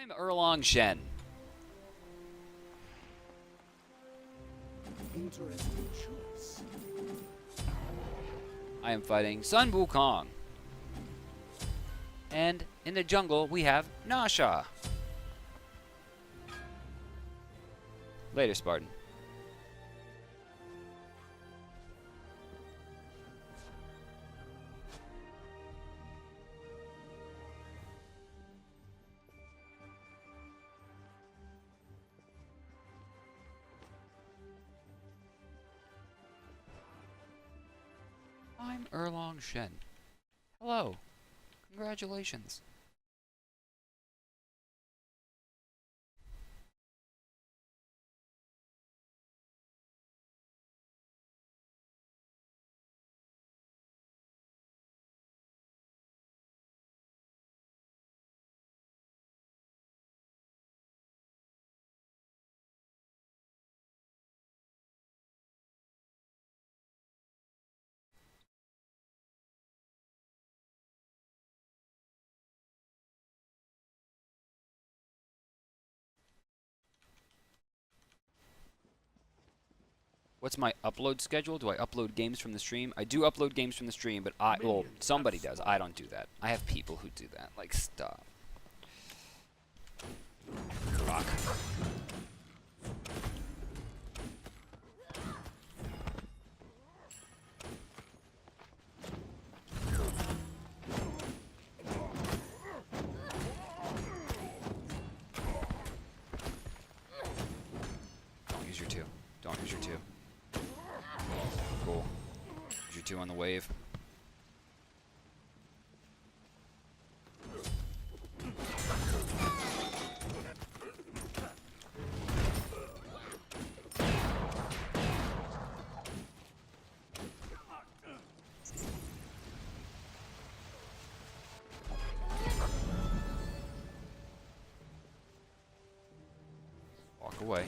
I'm Erlong Shen. Interesting choice. I am fighting Sun Wukong. And in the jungle, we have Nasha. Later, Spartan. I'm Erlong Shen. Hello. Congratulations. What's my upload schedule? Do I upload games from the stream? I do upload games from the stream, but well, somebody does. I don't do that. I have people who do that. Like, stop. Fuck. Don't use your two. Don't use your two. Cool. Use your two on the wave. Walk away.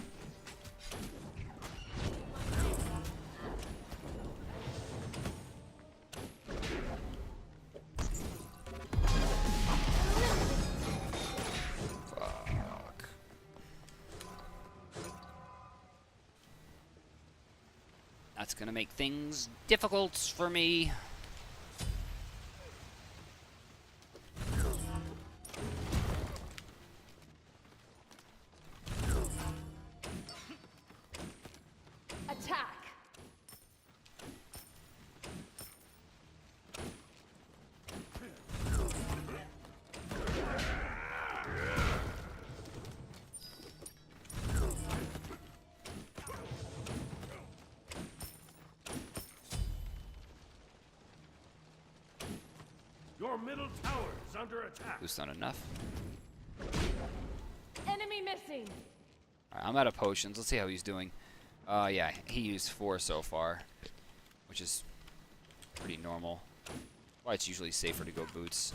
That's gonna make things difficult for me. Attack! Your middle tower is under attack. Boost not enough. Enemy missing! Alright, I'm out of potions. Let's see how he's doing. Yeah, he used 4 so far, which is pretty normal. Why it's usually safer to go boots.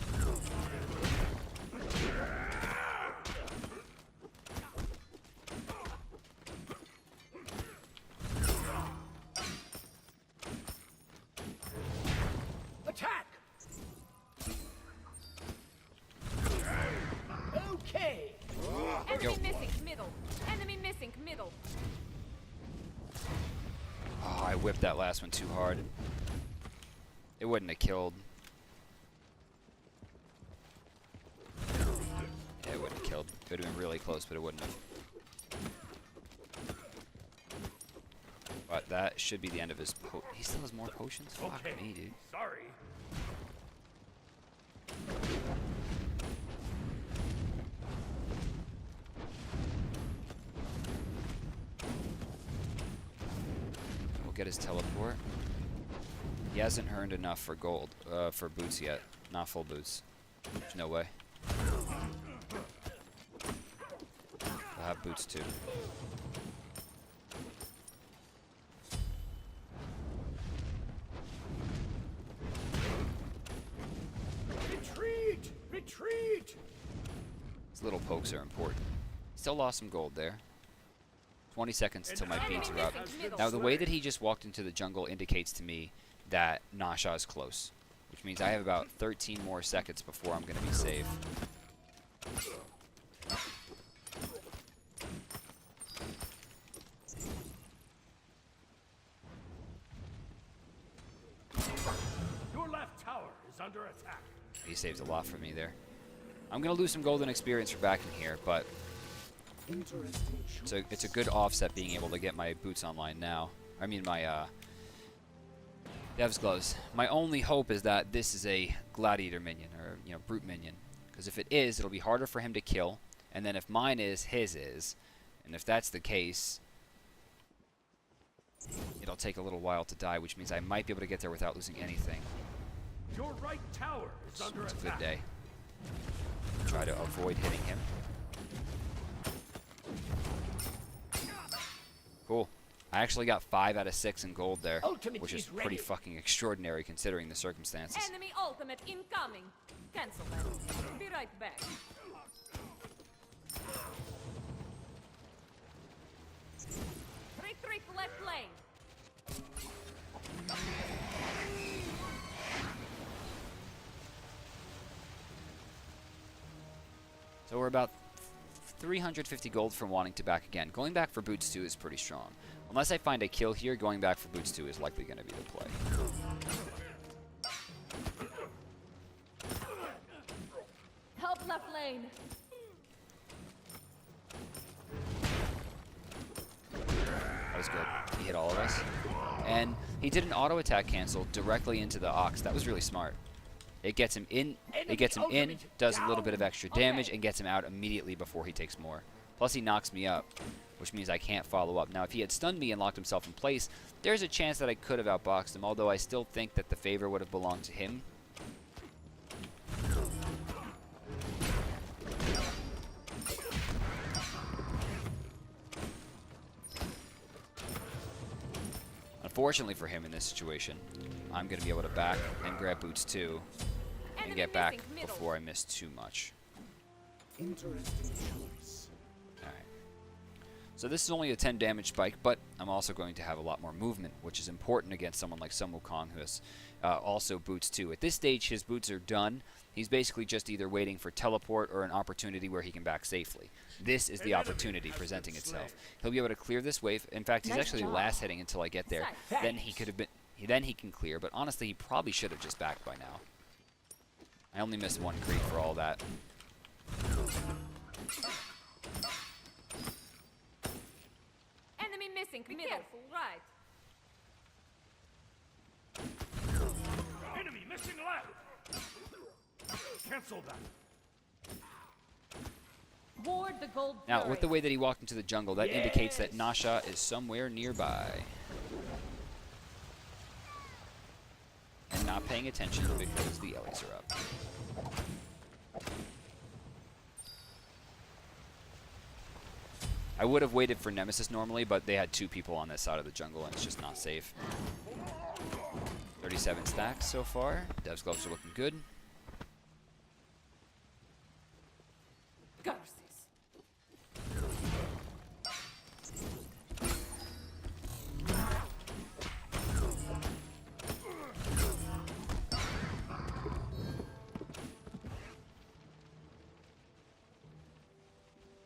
Attack! Okay. Enemy missing middle! Enemy missing middle! Oh, I whipped that last one too hard. It wouldn't have killed. Yeah, it wouldn't have killed. It would have been really close, but it wouldn't have. But that should be the end of his he still has more potions? Fuck Okay. me, dude. Sorry. We'll get his teleport. He hasn't earned enough for gold, for boots yet. Not full boots. There's no way. I'll have boots too. Retreat! Retreat! These little pokes are important. Still lost some gold there. 20 seconds until my beans are up. Now the way that he just walked into the jungle indicates to me that Nasha is close. Which means I have about 13 more seconds before I'm going to be safe. attack. He saves a lot for me there. I'm going to lose some golden experience for backing here, but it's a good offset being able to get my boots online now. I mean my Dev's Gloves. My only hope is that this is a Gladiator minion, or brute minion. Because if it is, it'll be harder for him to kill. And then if mine is, his is. And if that's the case, it'll take a little while to die, which means I might be able to get there without losing anything. Your right tower is under It's a attack. good day. Try to avoid hitting him. Cool. I actually got 5 out of 6 in gold there, Ultimate which is is pretty ready. fucking extraordinary considering the circumstances. Enemy ultimate incoming. Cancel that. Be right back. Retreat left lane. So we're about 350 gold from wanting to back again. Going back for boots 2 is pretty strong. Unless I find a kill here, going back for boots 2 is likely going to be the play. Help left lane. That was good. He hit all of us. And he did an auto attack cancel directly into the Ox. That was really smart. It gets him in, does a little bit of extra damage, and gets him out immediately before he takes more. Plus he knocks me up, which means I can't follow up. Now if he had stunned me and locked himself in place, there's a chance that I could have outboxed him, although I still think that the favor would have belonged to him. Unfortunately for him in this situation, I'm going to be able to back and grab boots 2 and Enemy get back missing middle. before I miss too much. Alright. So this is only a 10 damage spike, but I'm also going to have a lot more movement, which is important against someone like Sun Wukong, who has also boots 2. At this stage, his boots are done. He's basically just either waiting for teleport or an opportunity where he can back safely. This is the opportunity presenting itself. He'll be able to clear this wave. In fact, he's actually last hitting until I get there. Then he could have been. Then he can clear. But honestly, he probably should have just backed by now. I only missed 1 creep for all that. Enemy missing middle. Careful, right. Enemy missing left. Cancel that. Ward the gold. Now, with the way that he walked into the jungle, that indicates that Nasha is somewhere nearby. And not paying attention because the Ellies are up. I would have waited for Nemesis normally, but they had 2 people on this side of the jungle, and it's just not safe. 37 stacks so far. Dev's Gloves are looking good. Curses.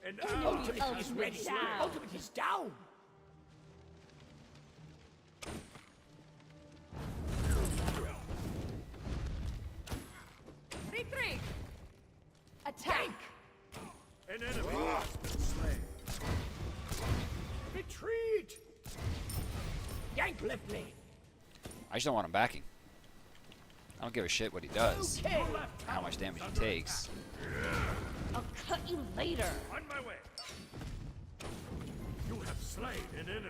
And Ultimate is is ready. down. Ultimate is down. Retreat. Attack. An enemy has been slain. Retreat. Yank left lane. I just don't want him backing. I don't give a shit what he does, Okay. Left how much damage he takes. I'll cut you later. On my way. You have slain an enemy.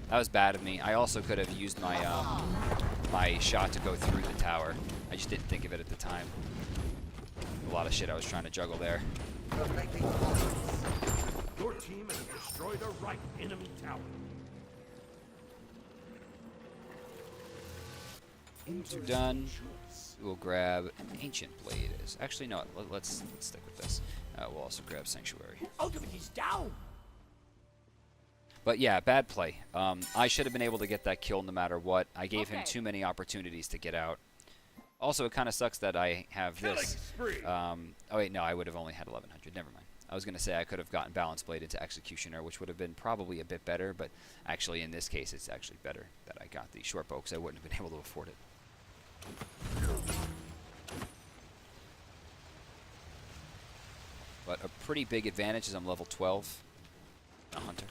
That was bad of me. I also could have used my my shot to go through the tower. I just didn't think of it at the time. A lot of shit I was trying to juggle there. Your team has destroyed a right enemy tower. Boots are done. We'll grab an Ancient Blade. Actually, no. Let's stick with this. We'll also grab Sanctuary. Ultimate is down. But yeah, bad play. I should have been able to get that kill no matter what. I gave him Okay. too many opportunities to get out. Also, it kind of sucks that I have this. Killing spree. Oh wait, no, I would have only had 1100. Never mind. I was going to say I could have gotten Balance Blade into Executioner, which would have been probably a bit better, but actually in this case it's actually better that I got the short bow because I wouldn't have been able to afford it. pretty big advantage as I'm level 12. A hunter.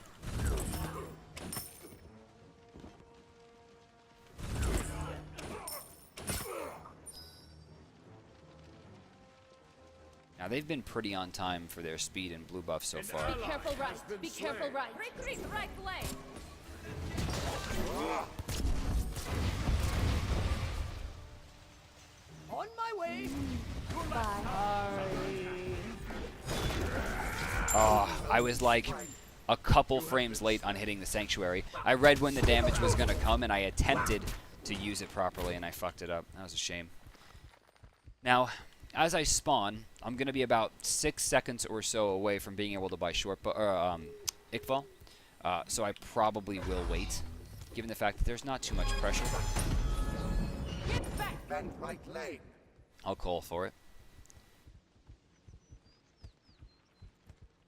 Now they've been pretty on time for their speed and blue buff so far. Be careful right. Be careful right. Retreat right lane. On my way. Oh, I was like a couple frames late on hitting the sanctuary. I read when the damage was going to come, and I attempted to use it properly, and I fucked it up. That was a shame. Now, as I spawn, I'm going to be about 6 seconds or so away from being able to buy short Iqbal. So I probably will wait, given the fact that there's not too much pressure. Get back. Bend right lane. I'll call for it.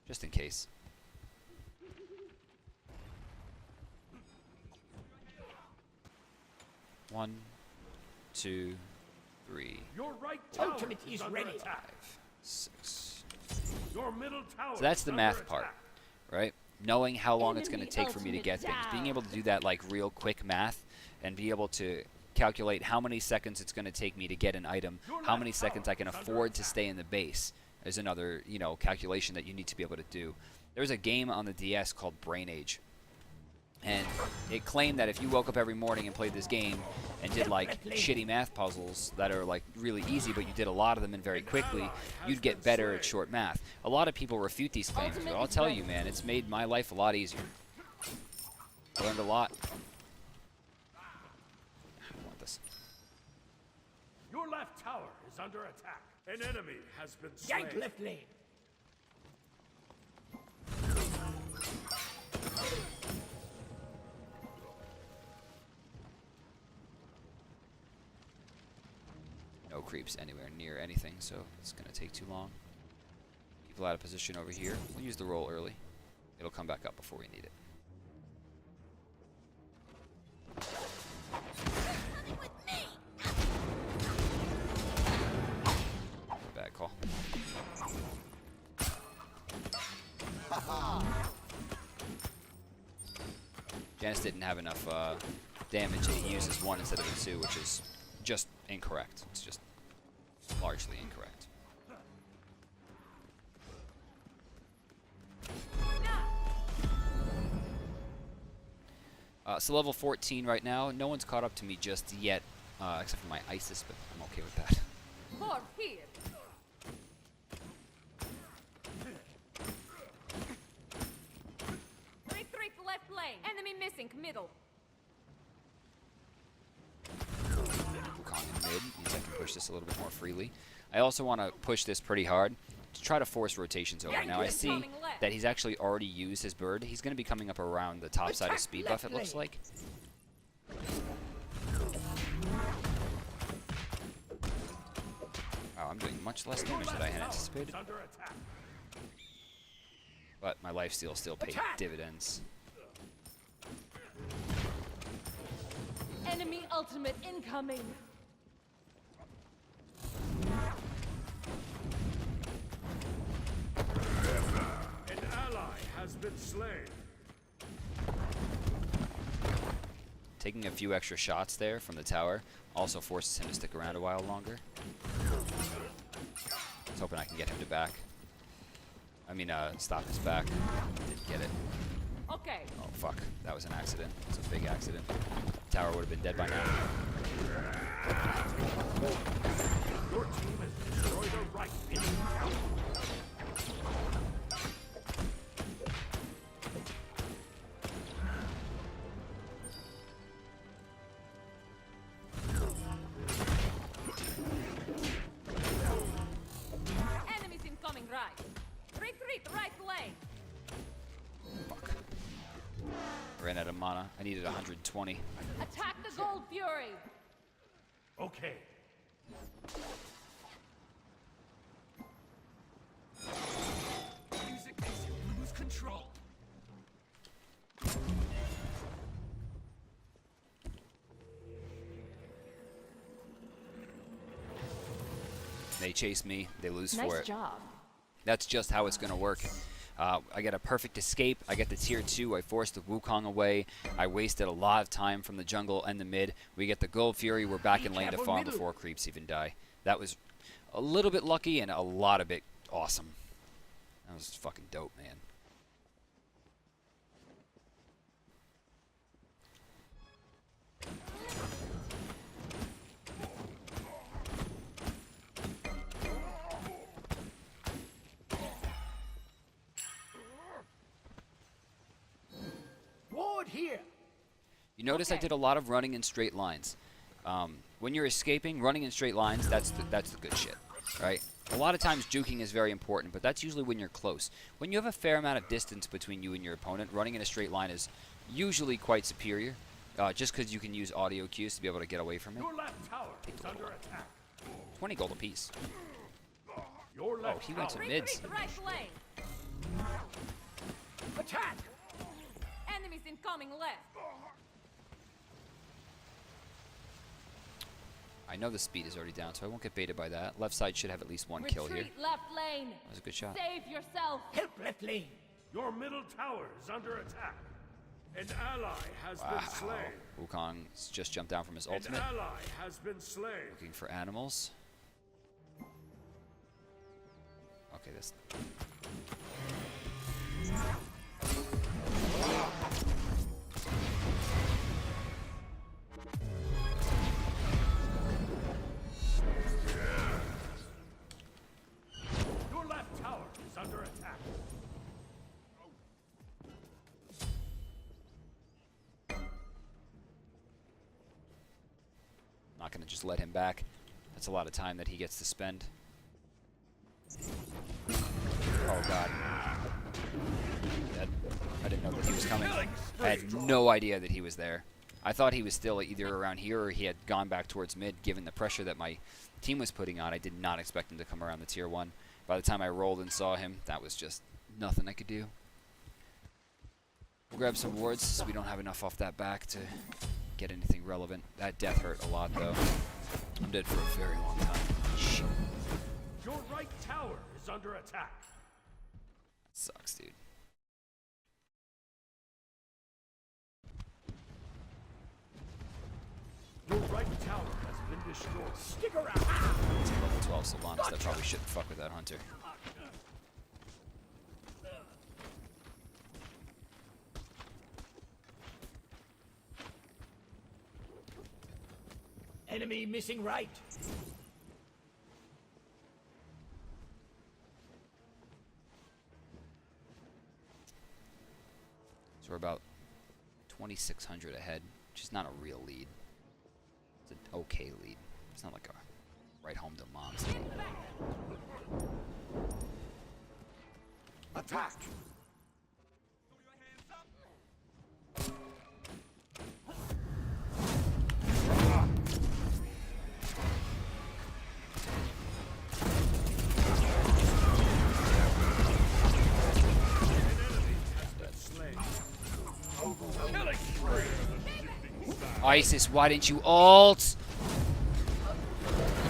Just in case. One, two, three, Your right tower Ultimate is under ready. attack. 6. Your middle tower. So that's the is math under part, attack. right? Knowing how long it's going to Enemy take for me to ultimate get things. Being down. able to do that like real quick math and be able to calculate how many seconds it's going to take me to get an item, how many seconds I can afford to stay in the base is another, you know, calculation that you need to be able to do. There's a game on the DS called Brain Age. And it claimed that if you woke up every morning and played this game and did like shitty math puzzles that are like really easy, but you did a lot of them and very quickly, you'd get better at short math. A lot of people refute these claims, but I'll tell you, man, it's made my life a lot easier. I learned a lot. I don't want this. Your left tower is under attack. An enemy has been slain. Yank left lane. No creeps anywhere near anything, so it's going to take too long. People out of position over here. We'll use the roll early. It'll come back up before we need it. Bad call. Janice didn't have enough damage, and he uses 1 instead of a 2, which is just incorrect. It's just largely incorrect. So level 14 right now. No one's caught up to me just yet, except for my Isis, but I'm okay with that. More here. Retreat left lane. Enemy missing middle. Wukong in mid means I can push this a little bit more freely. I also want to push this pretty hard to try to force rotations over. Now I see that he's actually already used his bird. He's going to be coming up around the top side of speed buff, it looks like. Wow, I'm doing much less damage than I had anticipated. Under attack. But my lifesteal still paid dividends. Enemy ultimate incoming. An ally has been slain. Taking a few extra shots there from the tower also forces him to stick around a while longer. I was hoping I can get him to back. I mean, stop his back. Didn't get it. Okay. Oh, fuck. That was an accident. It's a big accident. Tower would have been dead by now. Your team has destroyed a right enemy tower. Enemies incoming right. Retreat right lane. Fuck. Ran out of mana. I needed 120. Attack the Gold Fury. Okay. Music makes you lose control. They chase me. They lose for Nice it. job. That's just how it's going to work. I get a perfect escape. I get the tier 2. I forced the Wukong away. I wasted a lot of time from the jungle and the mid. We get the Gold Fury. We're back in lane to farm before creeps even die. That was a little bit lucky and a lot of it awesome. That was fucking dope, man. Here. You notice I did a lot of running in straight lines. When you're escaping, running in straight lines, that's the good shit, right? A lot of times juking is very important, but that's usually when you're close. When you have a fair amount of distance between you and your opponent, running in a straight line is usually quite superior, just because you can use audio cues to be able to get away from it. Your left tower is under attack. 20 gold apiece. Your Oh, left he went to tower. mids. Retreat, right lane. Attack. Enemies incoming left. I know the speed is already down, so I won't get baited by that. Left side should have at least one kill here. Retreat, left lane. That was a good shot. Save yourself. Help left lane. Your middle tower is under attack. An ally has been slain. Wukong's just jumped down from his An ultimate. ally has been slain. Looking for animals. Okay, this. Your left tower is under attack. Not going to just let him back. That's a lot of time that he gets to spend. Oh god. I didn't know that he was coming. I had no idea that he was there. I thought he was still either around here or he had gone back towards mid, given the pressure that my team was putting on. I did not expect him to come around the tier 1. By the time I rolled and saw him, that was just nothing I could do. We'll grab some wards, so we don't have enough off that back to get anything relevant. That death hurt a lot, though. I'm dead for a very long time. Shit. Your right tower is under attack. Sucks, dude. Your right tower has been destroyed. Stick around. It's a level 12 Sylvanas. That probably shouldn't fuck with that hunter. Enemy missing right. So we're about 2,600 ahead, which is not a real lead. It's an okay lead. It's not like a right home to mom's lead. Attack. ISIS, why didn't you ult?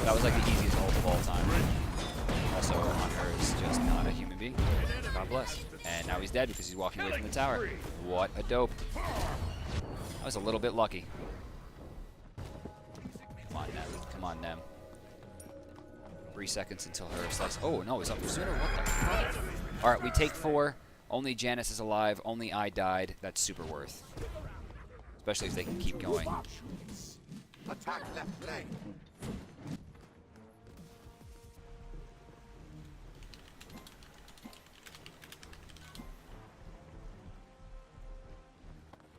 That was like the easiest ult of all time. Also, Hunter is just not a human being. God bless. And now he's dead because he's walking away from the tower. What a dope. That was a little bit lucky. Come on, Nem. Come on, Nem. 3 seconds until her slice. Oh, no, it's up sooner? What the fuck? Alright, we take 4. Only Janice is alive. Only I died. That's super worth. Especially if they can keep going. Attack left lane.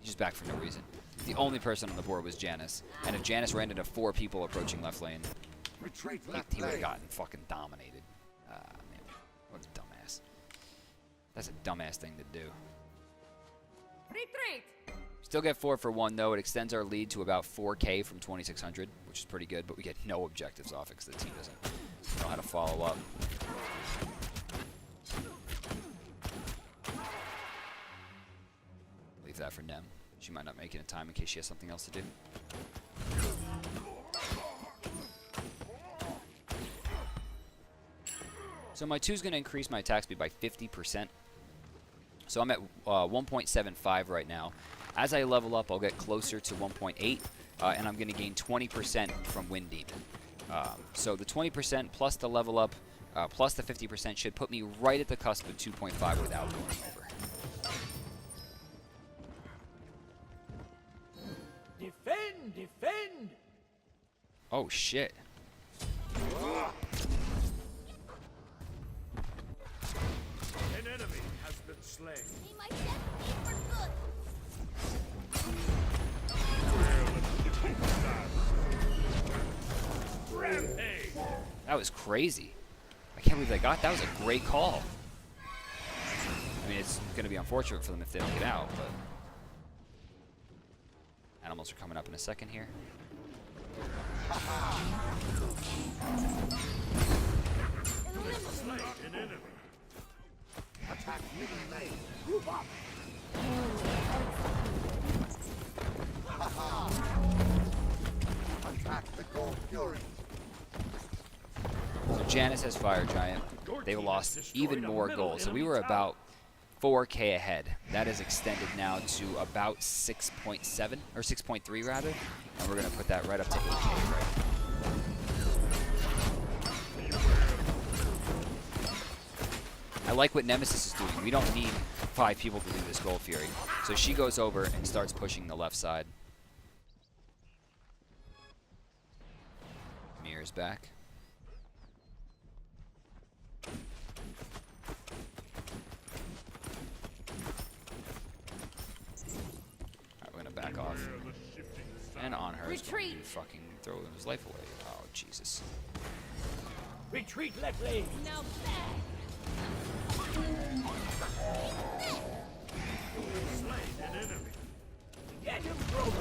He's just back for no reason. The only person on the board was Janice. And if Janice ran into 4 people approaching left lane, Retreat he left would have lane. gotten fucking dominated. Ah, man. What a dumbass. That's a dumbass thing to do. Retreat. Still get 4 for 1, though. It extends our lead to about 4K from 2,600, which is pretty good, but we get no objectives off it because the team doesn't know how to follow up. Leave that for Nem. She might not make it in time in case she has something else to do. So my 2 is going to increase my attack speed by 50%. So I'm at 1.75 right now. As I level up, I'll get closer to 1.8, and I'm going to gain 20% from Wind Demon. So the 20% plus the level up plus the 50% should put me right at the cusp of 2.5 without going over. Defend! Defend! Oh, shit. An enemy has been slain. He might set me for good. Rampage! That was crazy. I can't believe they got that. Was a great call. I mean, it's going to be unfortunate for them if they don't get out, but animals are coming up in a second here. Slay an enemy. Attack middle lane. Group up. Attack the Gold Fury. So Janice has Fire Giant. They lost even more gold. So we were about 4K ahead. That is extended now to about 6.7 or 6.3 rather, and we're gonna put that right up to 8K right now. I like what Nemesis is doing. We don't need 5 people to do this Gold Fury. So she goes over and starts pushing the left side. Mirror's back. Alright, we're gonna back off. And on her, Retreat. fucking throw his life away. Oh, Jesus. Retreat left lane. Now back. Slain an enemy. Get him, brother.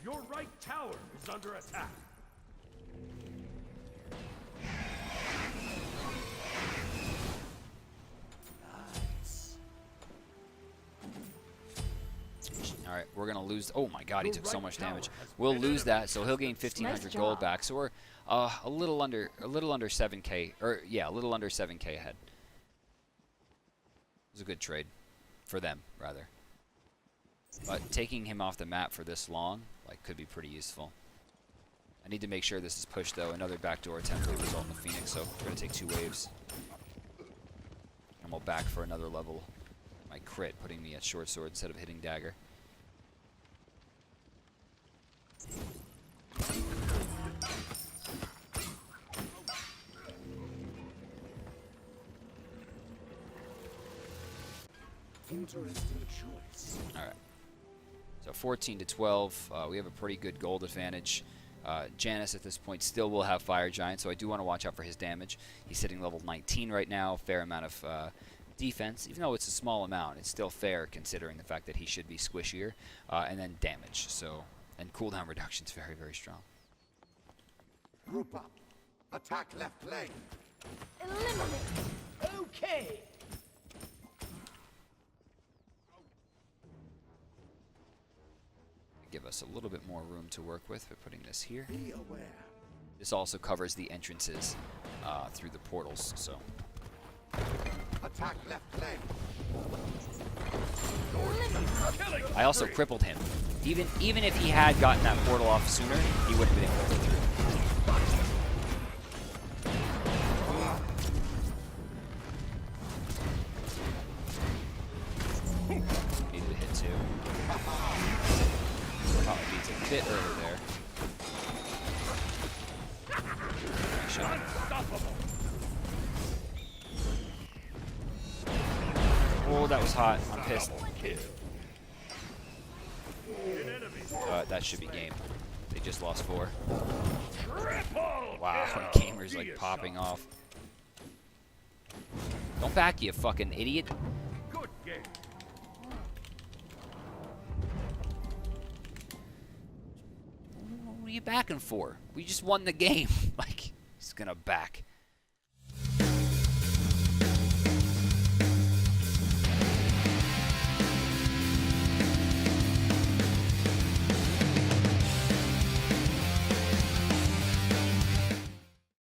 Your right tower is under attack. Alright, we're gonna lose. Oh my god, he took so much damage. We'll lose that, so he'll gain 1,500 gold back. So we're a little under 7K, or yeah, a little under 7K ahead. It was a good trade for them, rather. But taking him off the map for this long, like, could be pretty useful. I need to make sure this is pushed though. Another backdoor attempt will result in the Phoenix, so we're gonna take 2 waves. And we'll back for another level. My crit, putting me at short sword instead of hitting dagger. Interesting choice. All right. So 14 to 12, we have a pretty good gold advantage. Janice at this point still will have Fire Giant, so I do want to watch out for his damage. He's sitting level 19 right now, fair amount of defense. Even though it's a small amount, it's still fair considering the fact that he should be squishier. And then damage, so, and cooldown reduction is very, very strong. Group up. Attack left lane. Eliminate. Okay. Give us a little bit more room to work with by putting this here. Be aware. This also covers the entrances through the portals, so. Attack left lane. I also crippled him. Even if he had gotten that portal off sooner, he wouldn't have been able to go through. Needed a hit too. Probably beats a bit early there. Nice shot. Oh, that was hot. I'm pissed. That should be game. They just lost 4. Wow, Gamer's like popping off. Don't back, you fucking idiot. Good game. What are you backing for? We just won the game. Like, he's gonna back.